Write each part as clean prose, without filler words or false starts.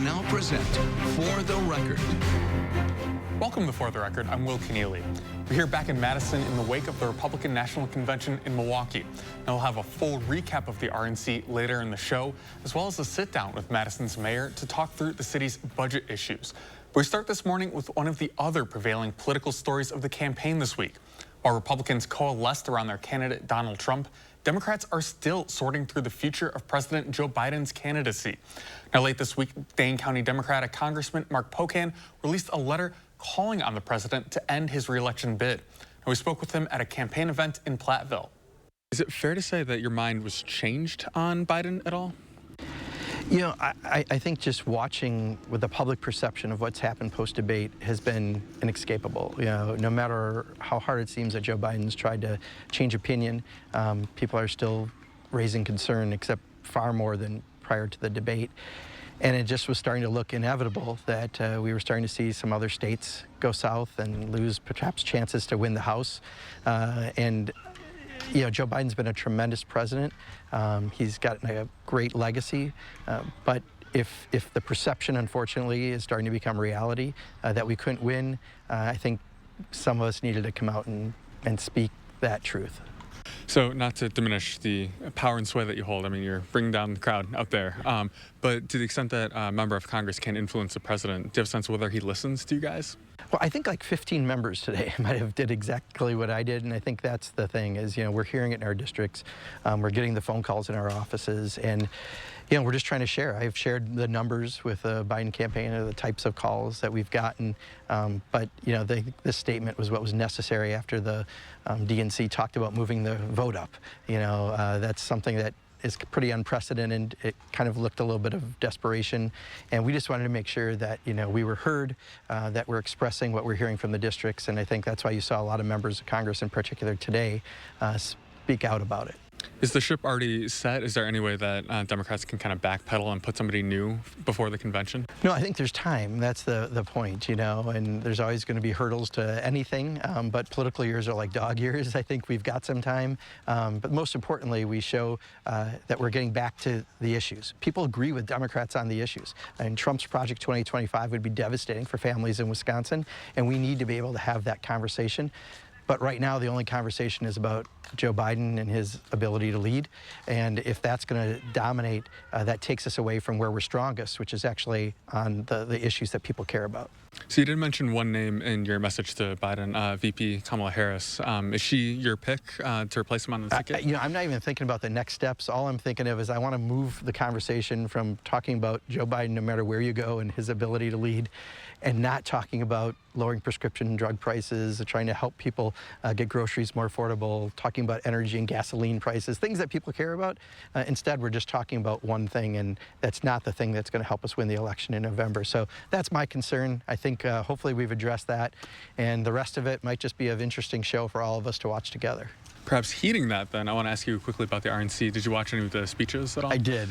now present For the Record. Welcome to For the Record. I'm Will Keneally. We're here back in Madison in the wake of the Republican National Convention in Milwaukee. Now we'll have a full recap of the RNC later in the show, as well as a sit-down with Madison's mayor to talk through the city's budget issues. We start this morning with one of the other prevailing political stories of the campaign this week. While Republicans coalesced around their candidate Donald Trump, Democrats are still sorting through the future of President Joe Biden's candidacy. Now, late this week, Dane County Democratic Congressman Mark Pocan released a letter calling on the president to end his reelection bid. And we spoke with him at a campaign event in Platteville. Is it fair to say that your mind was changed on Biden at all? You know, I think just watching with the public perception of what's happened post-debate has been inescapable. You know, no matter how hard it seems that Joe Biden's tried to change opinion, people are still raising concern, except far more than prior to the debate. And it just was starting to look inevitable that we were starting to see some other states go south and lose perhaps chances to win the House. You know, Joe Biden's been a tremendous president. He's got a great legacy, but if the perception, unfortunately, is starting to become reality that we couldn't win, I think some of us needed to come out and speak that truth. So, not to diminish the power and sway that you hold, I mean, you're bringing down the crowd out there, but to the extent that a member of Congress can influence the president, do you have a sense of whether he listens to you guys? Well, I think like 15 members today might have did exactly what I did, and I think that's the thing is, you know, we're hearing it in our districts, we're getting the phone calls in our offices, and you know, we're just trying to share. I've shared the numbers with the Biden campaign of the types of calls that we've gotten, but you know, this statement was what was necessary after the DNC talked about moving the vote up. You know, that's something that is pretty unprecedented. It kind of looked a little bit of desperation, and we just wanted to make sure that, you know, we were heard, that we're expressing what we're hearing from the districts, and I think that's why you saw a lot of members of Congress in particular today speak out about it. Is the ship already set? Is there any way that Democrats can kind of backpedal and put somebody new before the convention? No, I think there's time. That's the point, you know, and there's always going to be hurdles to anything, but political years are like dog years. I think we've got some time, but most importantly, we show that we're getting back to the issues. People agree with Democrats on the issues, and Trump's Project 2025 would be devastating for families in Wisconsin, and we need to be able to have that conversation. But right now, the only conversation is about Joe Biden and his ability to lead. And if that's going to dominate, that takes us away from where we're strongest, which is actually on the issues that people care about. So you did mention one name in your message to Biden, VP Kamala Harris. Is she your pick to replace him on the ticket? You know, I'm not even thinking about the next steps. All I'm thinking of is I want to move the conversation from talking about Joe Biden, no matter where you go, and his ability to lead, and not talking about lowering prescription drug prices, trying to help people get groceries more affordable, talking about energy and gasoline prices, things that people care about. Instead, we're just talking about one thing, and that's not the thing that's going to help us win the election in November. So that's my concern. I think hopefully we've addressed that, and the rest of it might just be an interesting show for all of us to watch together. Perhaps heeding that, then, I want to ask you quickly about the RNC. Did you watch any of the speeches at all? I did.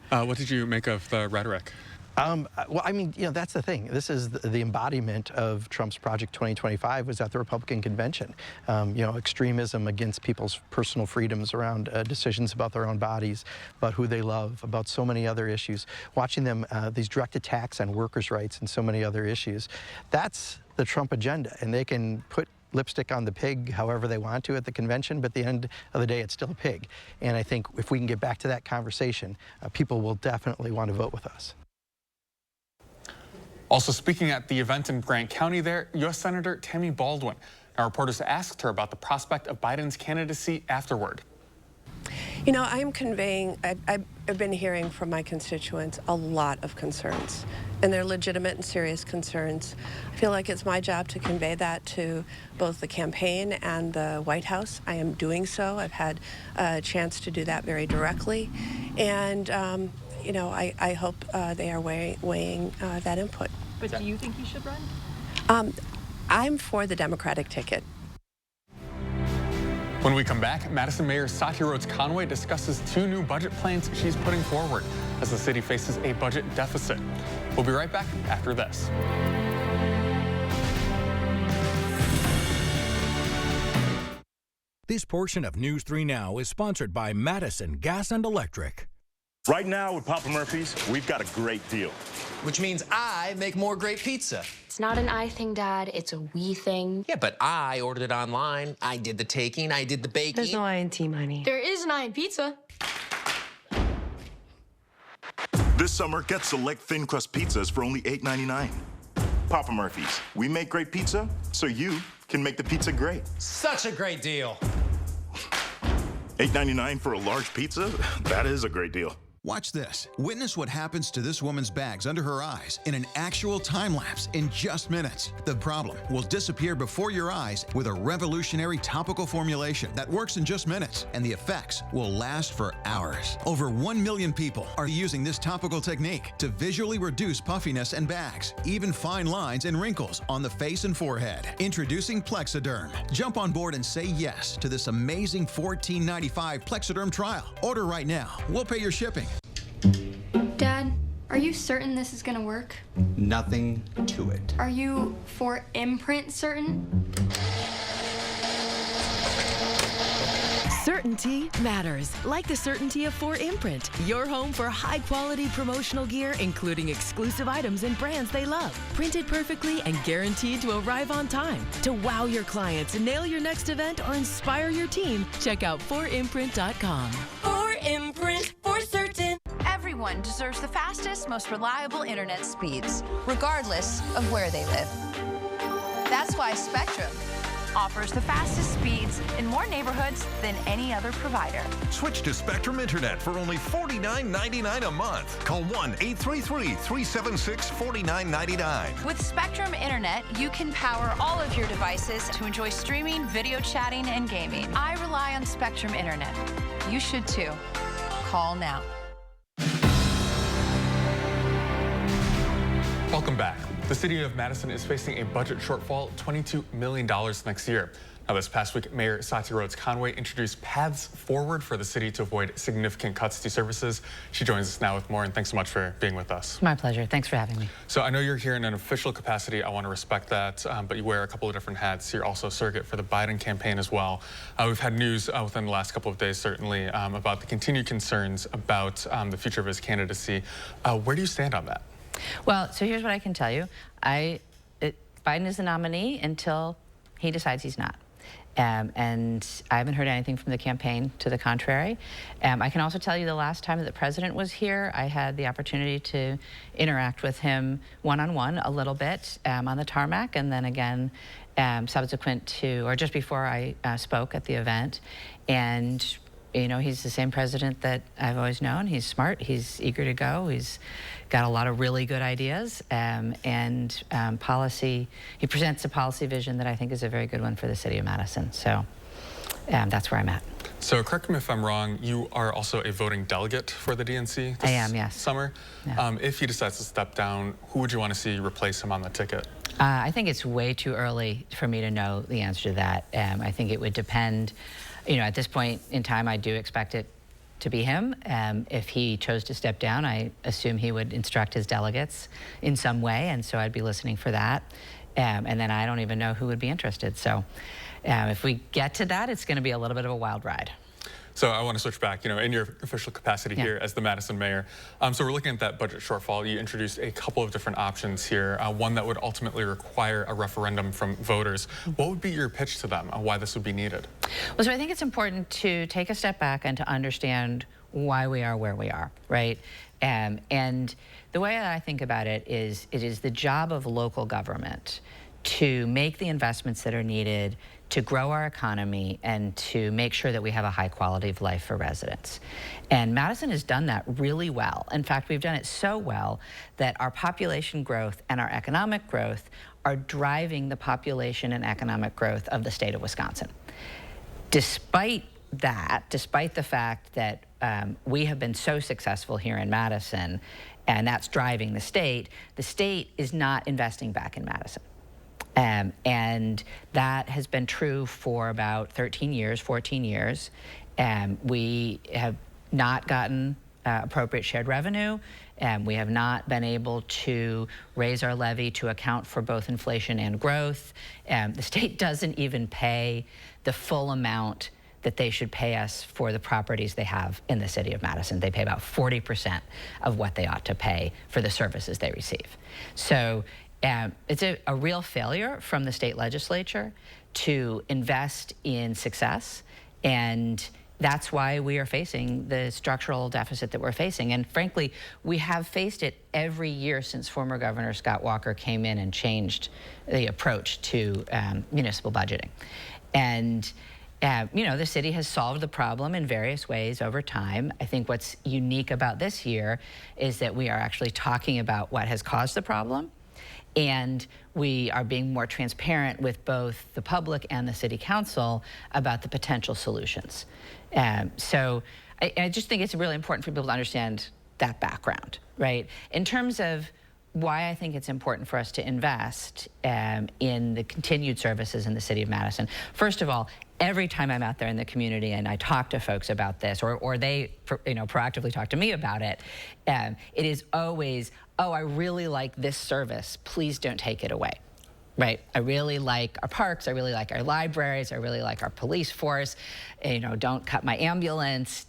What did you make of the rhetoric? Well, I mean, you know, that's the thing. This is the embodiment of Trump's Project 2025 was at the Republican convention. You know, extremism against people's personal freedoms around decisions about their own bodies, about who they love, about so many other issues. Watching them, these direct attacks on workers' rights and so many other issues. That's the Trump agenda, and they can put lipstick on the pig however they want to at the convention, but at the end of the day, it's still a pig. And I think if we can get back to that conversation, people will definitely want to vote with us. Also speaking at the event in Grant County there, U.S. Senator Tammy Baldwin. Our reporters asked her about the prospect of Biden's candidacy afterward. You know, I'm conveying, I've been hearing from my constituents a lot of concerns, and they're legitimate and serious concerns. I feel like it's my job to convey that to both the campaign and the White House. I am doing so. I've had a chance to do that very directly, and you know, I hope they are weighing that input. But do you think he should run? I'm for the Democratic ticket. When we come back, Madison Mayor Satya Rhodes Conway discusses 2 new budget plans she's putting forward as the city faces a budget deficit. We'll be right back after this. This portion of News 3 Now is sponsored by Madison Gas and Electric. Right now with Papa Murphy's, we've got a great deal. Which means I make more great pizza. It's not an I thing, Dad. It's a we thing. Yeah, but I ordered it online. I did the taking. I did the baking. There's no I in team, honey. There is an I in pizza. This summer, get select thin crust pizzas for only $8.99. Papa Murphy's, we make great pizza, so you can make the pizza great. Such a great deal. $8.99 for a large pizza? That is a great deal. Watch this. Witness what happens to this woman's bags under her eyes in an actual time lapse in just minutes. The problem will disappear before your eyes with a revolutionary topical formulation that works in just minutes, and the effects will last for hours. Over 1 million people are using this topical technique to visually reduce puffiness and bags, even fine lines and wrinkles on the face and forehead. Introducing Plexiderm. Jump on board and say yes to this amazing $14.95 Plexiderm trial. Order right now. We'll pay your shipping. Dad, are you certain this is gonna work? Nothing to it. Are you for imprint certain? Certainty matters, like the certainty of 4imprint, your home for high-quality promotional gear, including exclusive items and brands they love. Printed perfectly and guaranteed to arrive on time. To wow your clients, nail your next event, or inspire your team, check out 4imprint.com. 4imprint, for certain. Everyone deserves the fastest, most reliable internet speeds, regardless of where they live. That's why Spectrum offers the fastest speeds in more neighborhoods than any other provider. Switch to Spectrum Internet for only $49.99 a month. Call 1-833-376-4999. With Spectrum Internet, you can power all of your devices to enjoy streaming, video chatting, and gaming. I rely on Spectrum Internet. You should too. Call now. Welcome back. The city of Madison is facing a budget shortfall of $22 million next year. Now, this past week, Mayor Satya Rhodes Conway introduced paths forward for the city to avoid significant cuts to services. She joins us now with more, and thanks so much for being with us. My pleasure. Thanks for having me. So I know you're here in an official capacity. I want to respect that, but you wear a couple of different hats. You're also a surrogate for the Biden campaign as well. We've had news within the last couple of days, certainly, about the continued concerns about the future of his candidacy. Where do you stand on that? Well, so here's what I can tell you. Biden is the nominee until he decides he's not. And I haven't heard anything from the campaign to the contrary. I can also tell you the last time that the president was here, I had the opportunity to interact with him one-on-one a little bit on the tarmac, and then again subsequent to, or just before I spoke at the event. And you know, he's the same president that I've always known. He's smart, he's eager to go, he's got a lot of really good ideas, and policy, he presents a policy vision that I think is a very good one for the city of Madison. So that's where I'm at. So correct me if I'm wrong, you are also a voting delegate for the DNC this I am, yes. summer. Yeah. If he decides to step down, who would you want to see replace him on the ticket? I think it's way too early for me to know the answer to that. I think it would depend. You know, at this point in time, I do expect it to be him. If he chose to step down, I assume he would instruct his delegates in some way, and so I'd be listening for that. And then I don't even know who would be interested. So if we get to that, it's going to be a little bit of a wild ride. So I want to switch back, you know, in your official capacity here as the Madison mayor. So we're looking at that budget shortfall. You introduced a couple of different options here, one that would ultimately require a referendum from voters. What would be your pitch to them on why this would be needed? Well, so I think it's important to take a step back and to understand why we are where we are, right? And the way I think about it is the job of local government to make the investments that are needed to grow our economy and to make sure that we have a high quality of life for residents. And Madison has done that really well. In fact, we've done it so well that our population growth and our economic growth are driving the population and economic growth of the state of Wisconsin. Despite that, despite the fact that we have been so successful here in Madison, and that's driving the state is not investing back in Madison. And that has been true for about 13 years, 14 years. We have not gotten appropriate shared revenue. We have not been able to raise our levy to account for both inflation and growth. The state doesn't even pay the full amount that they should pay us for the properties they have in the city of Madison. They pay about 40% of what they ought to pay for the services they receive. So it's a real failure from the state legislature to invest in success, and that's why we are facing the structural deficit that we're facing. And frankly, we have faced it every year since former Governor Scott Walker came in and changed the approach to municipal budgeting. And you know, the city has solved the problem in various ways over time. I think what's unique about this year is that we are actually talking about what has caused the problem, and we are being more transparent with both the public and the city council about the potential solutions. So I just think it's really important for people to understand that background, right? In terms of why I think it's important for us to invest in the continued services in the city of Madison. First of all, every time I'm out there in the community and I talk to folks about this, or they proactively talk to me about it, it is always, oh, I really like this service, please don't take it away. Right, I really like our parks, I really like our libraries, I really like our police force, don't cut my ambulance,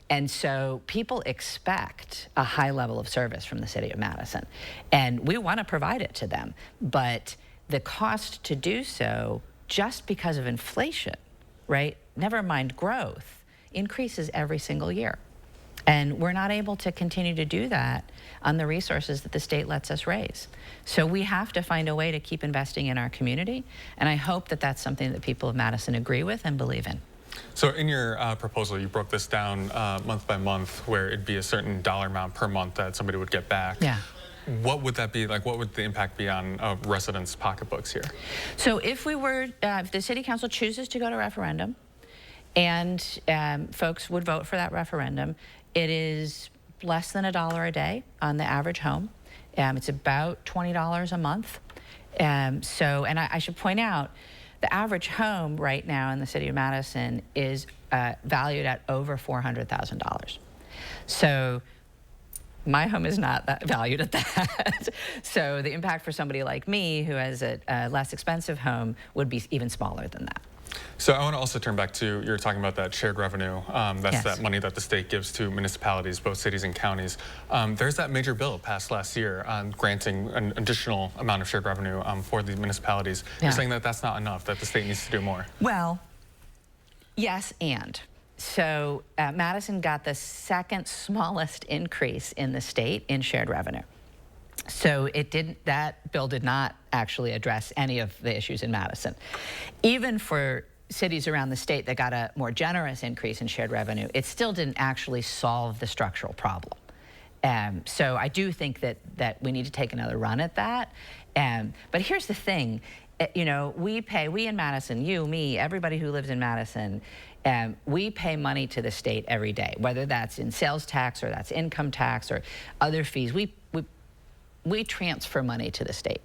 and so people expect a high level of service from the city of Madison, and we want to provide it to them, but the cost to do so, just because of inflation, right, never mind growth, increases every single year. And we're not able to continue to do that on the resources that the state lets us raise. So we have to find a way to keep investing in our community, and I hope that that's something that people of Madison agree with and believe in. So in your proposal, you broke this down month by month, where it'd be a certain dollar amount per month that somebody would get back. Yeah. What would that be like? What would the impact be on residents' pocketbooks here? So if the city council chooses to go to referendum, and folks would vote for that referendum, it is less than $1 a day on the average home. It's about $20 a month. And I should point out, the average home right now in the city of Madison is valued at over $400,000. So my home is not valued at that. So the impact for somebody like me who has a less expensive home would be even smaller than that. So I want to also turn back to, you're talking about that shared revenue. That's Yes. that money that the state gives to municipalities, both cities and counties. There's that major bill passed last year on granting an additional amount of shared revenue for the municipalities. Yeah. You're saying that that's not enough, that the state needs to do more. Well, yes and. So Madison got the second smallest increase in the state in shared revenue. So that bill did not actually address any of the issues in Madison. Even for cities around the state that got a more generous increase in shared revenue, it still didn't actually solve the structural problem. So I do think that we need to take another run at that. But here's the thing, we in Madison, you, me, everybody who lives in Madison, we pay money to the state every day, whether that's in sales tax or that's income tax or other fees. We transfer money to the state.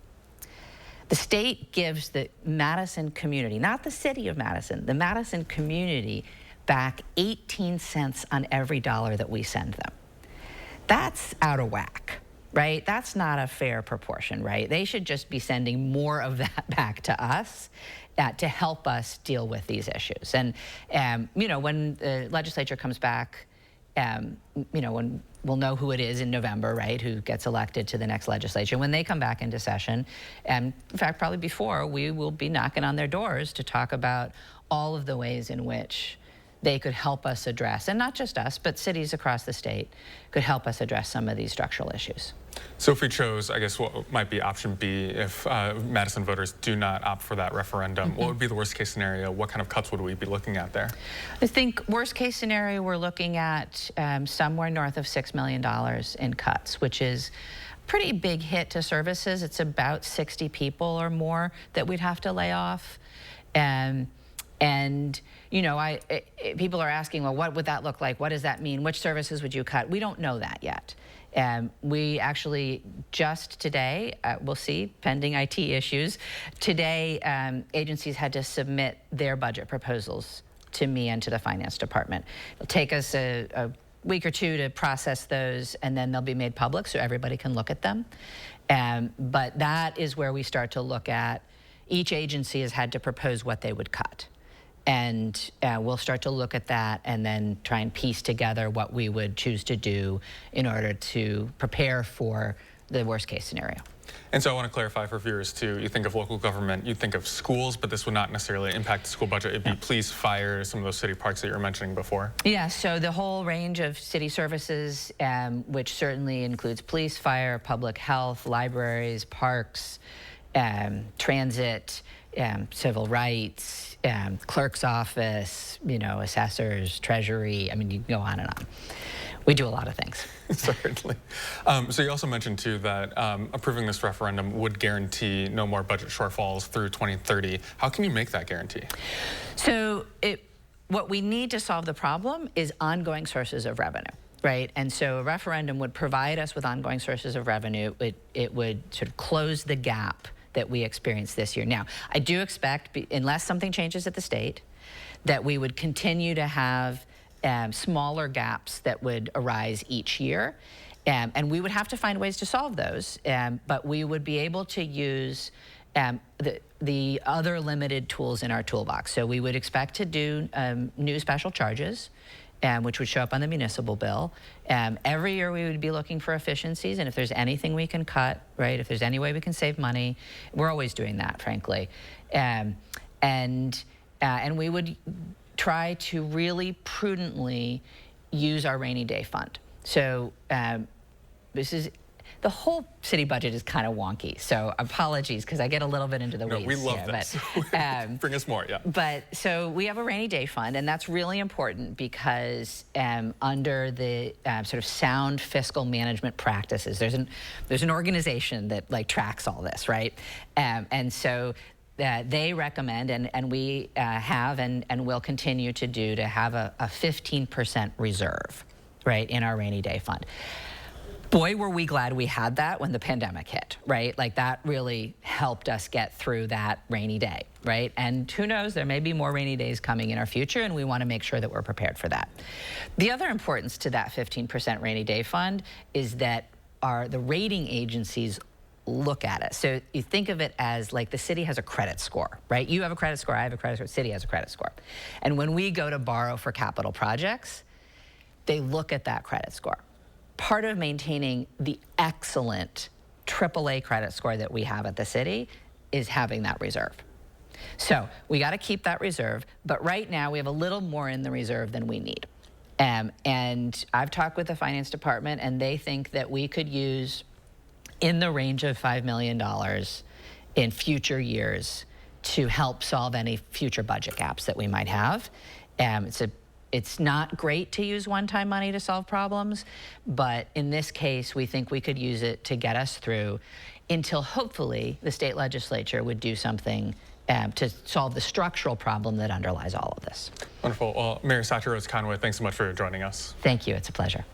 The state gives the Madison community, not the city of Madison, the Madison community back 18 cents on every dollar that we send them. That's out of whack, right? That's not a fair proportion, right? They should just be sending more of that back to us to help us deal with these issues. And, when the legislature comes back, when we'll know who it is in November, right, who gets elected to the next legislature. When they come back into session, and in fact, probably before, we will be knocking on their doors to talk about all of the ways in which they could help us address, and not just us, but cities across the state could help us address some of these structural issues. So if we chose, I guess, what might be option B if Madison voters do not opt for that referendum, what would be the worst case scenario? What kind of cuts would we be looking at there? I think worst case scenario, we're looking at somewhere north of $6 million in cuts, which is a pretty big hit to services. It's about 60 people or more that we'd have to lay off. People are asking, well, what would that look like? What does that mean? Which services would you cut? We don't know that yet. We actually just today, we'll see, pending IT issues, today agencies had to submit their budget proposals to me and to the finance department. It'll take us a week or two to process those, and then they'll be made public so everybody can look at them. But that is where we start to look at, each agency has had to propose what they would cut. And we'll start to look at that and then try and piece together what we would choose to do in order to prepare for the worst case scenario. And so I want to clarify for viewers too, you think of local government, you think of schools, but this would not necessarily impact the school budget. It'd be police, fire, some of those city parks that you were mentioning before. Yeah, so the whole range of city services, which certainly includes police, fire, public health, libraries, parks, transit, civil rights, clerk's office, assessors, treasury. I mean, you can go on and on. We do a lot of things. Certainly. So you also mentioned too that approving this referendum would guarantee no more budget shortfalls through 2030. How can you make that guarantee? So what we need to solve the problem is ongoing sources of revenue, right? And so a referendum would provide us with ongoing sources of revenue. It would sort of close the gap that we experienced this year. Now, I do expect, unless something changes at the state, that we would continue to have smaller gaps that would arise each year. And we would have to find ways to solve those, but we would be able to use the other limited tools in our toolbox. So we would expect to do new special charges, which would show up on the municipal bill. Every year we would be looking for efficiencies, and if there's anything we can cut, right, if there's any way we can save money, we're always doing that, frankly. And we would try to really prudently use our rainy day fund. So the whole city budget is kind of wonky, so apologies because I get a little bit into the weeds. No, we love here, this. But, bring us more, yeah. But so we have a rainy day fund, and that's really important because under the sort of sound fiscal management practices, there's an organization that tracks all this, right? And so they recommend, and we have and will continue to do, to have a 15% reserve, right, in our rainy day fund. Boy, were we glad we had that when the pandemic hit, right? Like that really helped us get through that rainy day, right? And who knows, there may be more rainy days coming in our future, and we want to make sure that we're prepared for that. The other importance to that 15% rainy day fund is that the rating agencies look at it. So you think of it as like the city has a credit score, right? You have a credit score, I have a credit score, the city has a credit score. And when we go to borrow for capital projects, they look at that credit score. Part of maintaining the excellent AAA credit score that we have at the city is having that reserve. So we got to keep that reserve, but right now we have a little more in the reserve than we need. And I've talked with the finance department, and they think that we could use in the range of $5 million in future years to help solve any future budget gaps that we might have. It's not great to use one-time money to solve problems, but in this case, we think we could use it to get us through until hopefully the state legislature would do something to solve the structural problem that underlies all of this. Wonderful. Well, Mayor Satya Rose Conway, thanks so much for joining us. Thank you. It's a pleasure.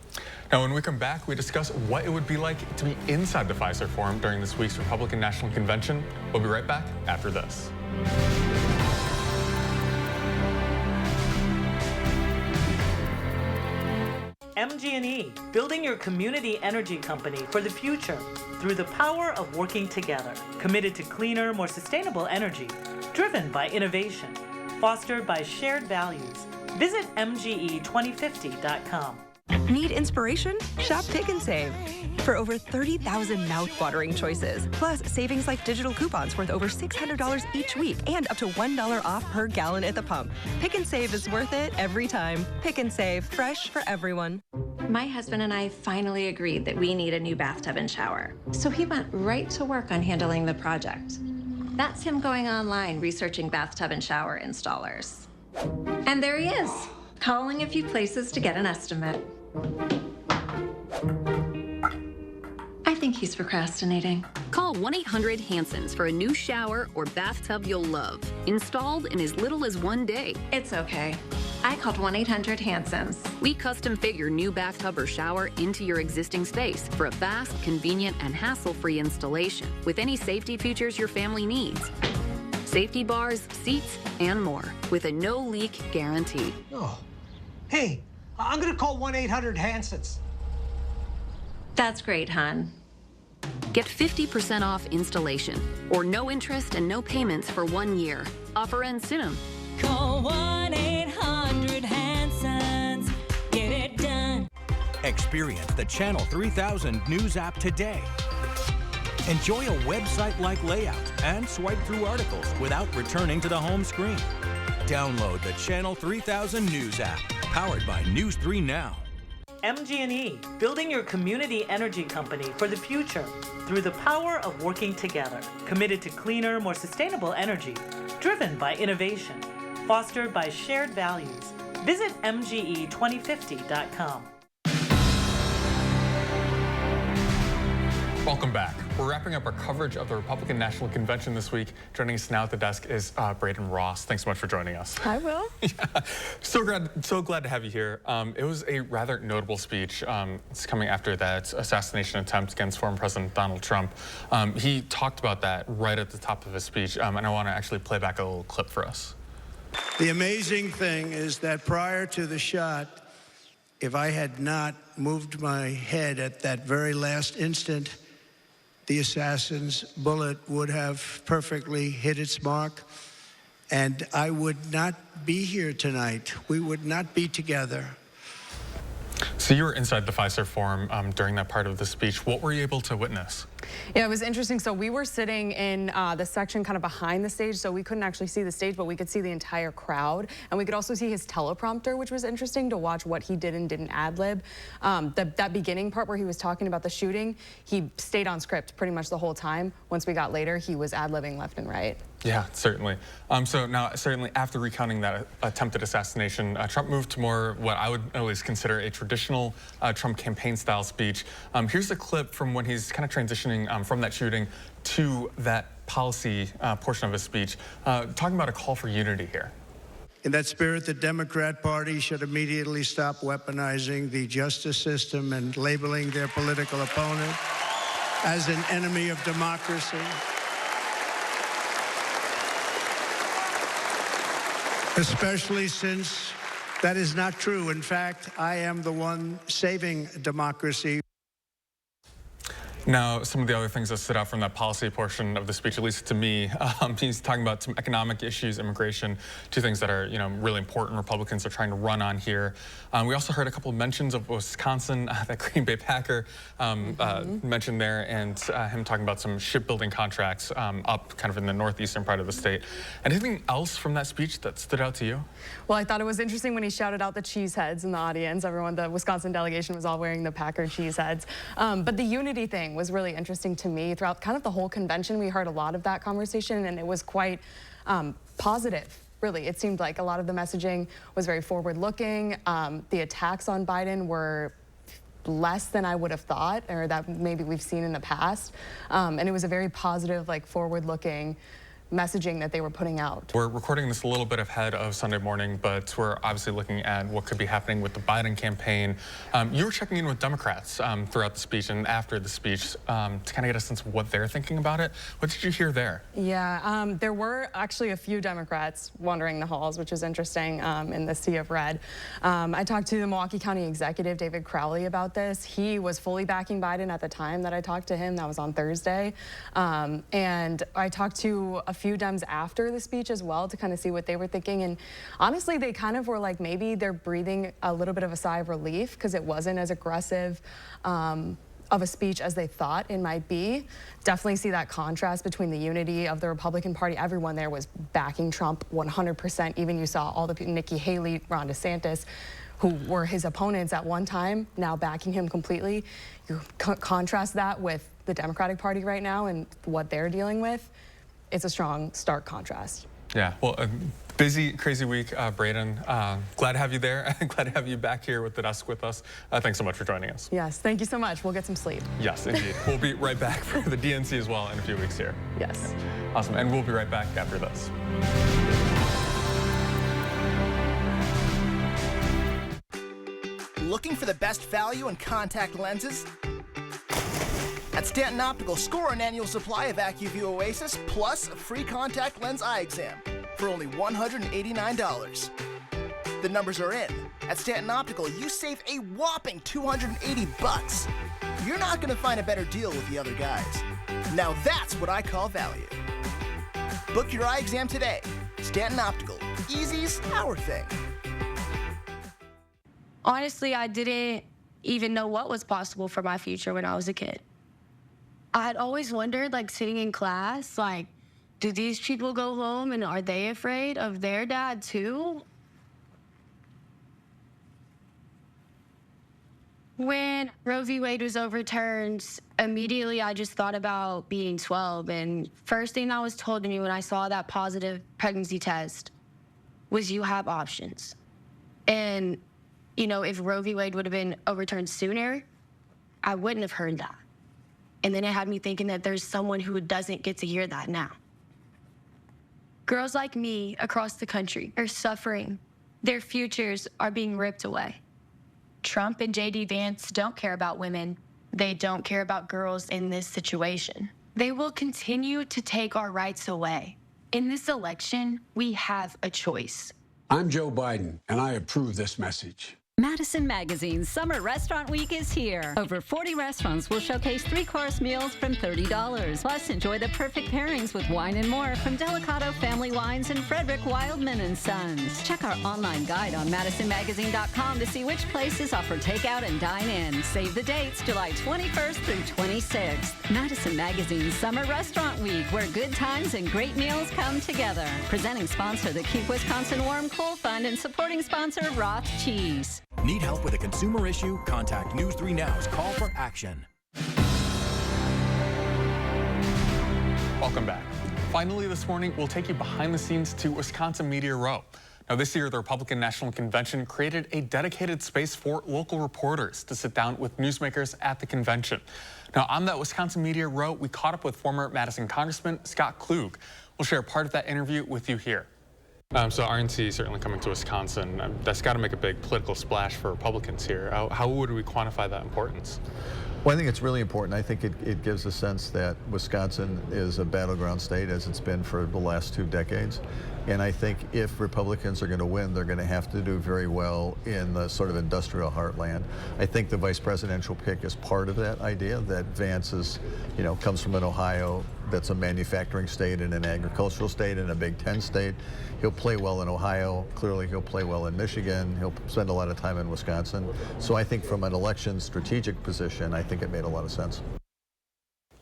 Now, when we come back, we discuss what it would be like to be inside the Fiserv Forum during this week's Republican National Convention. We'll be right back after this. MG&E, building your community energy company for the future through the power of working together. Committed to cleaner, more sustainable energy, driven by innovation, fostered by shared values. Visit MGE2050.com. Need inspiration? Shop Pick and Save. For over 30,000 mouth-watering choices, plus savings like digital coupons worth over $600 each week and up to $1 off per gallon at the pump. Pick and Save is worth it every time. Pick and Save, fresh for everyone. My husband and I finally agreed that we need a new bathtub and shower. So he went right to work on handling the project. That's him going online researching bathtub and shower installers. And there he is, calling a few places to get an estimate. I think he's procrastinating. Call 1-800-HANSONS for a new shower or bathtub you'll love. Installed in as little as 1 day. It's okay. I called 1-800-HANSONS. We custom fit your new bathtub or shower into your existing space for a fast, convenient, and hassle-free installation with any safety features your family needs. Safety bars, seats, and more with a no-leak guarantee. Oh, hey, I'm gonna call 1-800-HANSONS. That's great, hon. Get 50% off installation or no interest and no payments for 1 year. Offer ends soon. Call Call 1-800-HANSONS. Get it done. Experience the Channel 3000 News app today. Enjoy a website-like layout and swipe through articles without returning to the home screen. Download the Channel 3000 News app, powered by News 3 Now. MG&E, building your community energy company for the future through the power of working together. Committed to cleaner, more sustainable energy, driven by innovation, fostered by shared values. Visit MGE2050.com. Welcome back. We're wrapping up our coverage of the Republican National Convention this week. Joining us now at the desk is Braden Ross. Thanks so much for joining us. I will. So glad to have you here. It was a rather notable speech. It's coming after that assassination attempt against former President Donald Trump. He talked about that right at the top of his speech, and I want to actually play back a little clip for us. The amazing thing is that prior to the shot, if I had not moved my head at that very last instant, the assassin's bullet would have perfectly hit its mark, and I would not be here tonight. We would not be together. So you were inside the Fiserv Forum during that part of the speech. What were you able to witness? Yeah, it was interesting. So we were sitting in the section kind of behind the stage, so we couldn't actually see the stage, but we could see the entire crowd. And we could also see his teleprompter, which was interesting to watch what he did and didn't ad-lib. That beginning part where he was talking about the shooting, he stayed on script pretty much the whole time. Once we got later, he was ad-libbing left and right. Yeah, certainly. So now, certainly after recounting that attempted assassination, Trump moved to more what I would always consider a traditional Trump campaign-style speech. Here's a clip from when he's kind of transitioning from that shooting to that policy portion of his speech, talking about a call for unity here. In that spirit, the Democrat Party should immediately stop weaponizing the justice system and labeling their political opponent as an enemy of democracy. Especially since that is not true. In fact, I am the one saving democracy. Now, some of the other things that stood out from that policy portion of the speech, at least to me, he's talking about some economic issues, immigration, two things that are, really important Republicans are trying to run on here. We also heard a couple of mentions of Wisconsin, that Green Bay Packer mentioned there, and him talking about some shipbuilding contracts up kind of in the northeastern part of the state. Anything else from that speech that stood out to you? Well, I thought it was interesting when he shouted out the cheese heads in the audience. Everyone, the Wisconsin delegation was all wearing the Packer cheese heads. But the unity thing was really interesting to me. Throughout kind of the whole convention, we heard a lot of that conversation, and it was quite positive. Really, it seemed like a lot of the messaging was very forward-looking. The attacks on Biden were less than I would have thought, or that maybe we've seen in the past. And it was a very positive, forward-looking messaging that they were putting out. We're recording this a little bit ahead of Sunday morning, but we're obviously looking at what could be happening with the Biden campaign. You were checking in with Democrats throughout the speech and after the speech to kind of get a sense of what they're thinking about it. What did you hear there? Yeah, there were actually a few Democrats wandering the halls, which is interesting in the sea of red. I talked to the Milwaukee County Executive, David Crowley, about this. He was fully backing Biden at the time that I talked to him. That was on Thursday. And I talked to a few Dems after the speech as well to kind of see what they were thinking, and honestly they kind of were like maybe they're breathing a little bit of a sigh of relief because it wasn't as aggressive of a speech as they thought it might be. Definitely see that contrast between the unity of the Republican Party. Everyone there was backing Trump 100%. Even you saw all the people, Nikki Haley, Ron DeSantis, who were his opponents at one time, now backing him completely. You contrast that with the Democratic Party right now and what they're dealing with. It's a strong, stark contrast. Yeah, well, a busy, crazy week, Braden. Glad to have you there. Glad to have you back here with the desk with us. Thanks so much for joining us. Yes, thank you so much. We'll get some sleep. Yes, indeed. We'll be right back for the DNC as well in a few weeks here. Yes. Awesome, and we'll be right back after this. Looking for the best value in contact lenses? At Stanton Optical, score an annual supply of AccuView Oasis plus a free contact lens eye exam for only $189. The numbers are in. At Stanton Optical, you save a whopping $280. You're not going to find a better deal with the other guys. Now that's what I call value. Book your eye exam today. Stanton Optical, Easy's our thing. Honestly, I didn't even know what was possible for my future when I was a kid. I had always wondered, like, sitting in class, like, do these people go home and are they afraid of their dad too? When Roe v. Wade was overturned, immediately I just thought about being 12. And first thing that was told to me when I saw that positive pregnancy test was you have options. And, you know, if Roe v. Wade would have been overturned sooner, I wouldn't have heard that. And then it had me thinking that there's someone who doesn't get to hear that now. Girls like me across the country are suffering. Their futures are being ripped away. Trump and J.D. Vance don't care about women. They don't care about girls in this situation. They will continue to take our rights away. In this election, we have a choice. I'm Joe Biden, and I approve this message. Madison Magazine's Summer Restaurant Week is here. Over 40 restaurants will showcase 3-course meals from $30. Plus, enjoy the perfect pairings with wine and more from Delicato Family Wines and Frederick Wildman & Sons. Check our online guide on MadisonMagazine.com to see which places offer takeout and dine-in. Save the dates, July 21st through 26th. Madison Magazine's Summer Restaurant Week, where good times and great meals come together. Presenting sponsor, the Keep Wisconsin Warm Coal Fund, and supporting sponsor, Roth Cheese. Need help with a consumer issue? Contact News 3 Now's Call for Action. Welcome back. Finally this morning, we'll take you behind the scenes to Wisconsin Media Row. Now this year, the Republican National Convention created a dedicated space for local reporters to sit down with newsmakers at the convention. Now on that Wisconsin Media Row, we caught up with former Madison Congressman Scott Klug. We'll share part of that interview with you here. So RNC certainly coming to Wisconsin, that's got to make a big political splash for Republicans here. How would we quantify that importance? Well, I think it's really important. I think it gives a sense that Wisconsin is a battleground state, as it's been for the last 2 decades. And I think if Republicans are going to win, they're going to have to do very well in the sort of industrial heartland. I think the vice presidential pick is part of that idea, that Vance is, you know, comes from an Ohio that's a manufacturing state and an agricultural state and a Big Ten state. He'll play well in Ohio. Clearly, he'll play well in Michigan. He'll spend a lot of time in Wisconsin. So I think from an election strategic position, I think it made a lot of sense.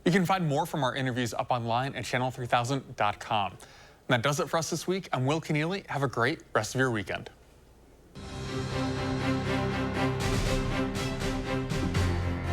You can find more from our interviews up online at channel3000.com. And that does it for us this week. I'm Will Keneally. Have a great rest of your weekend.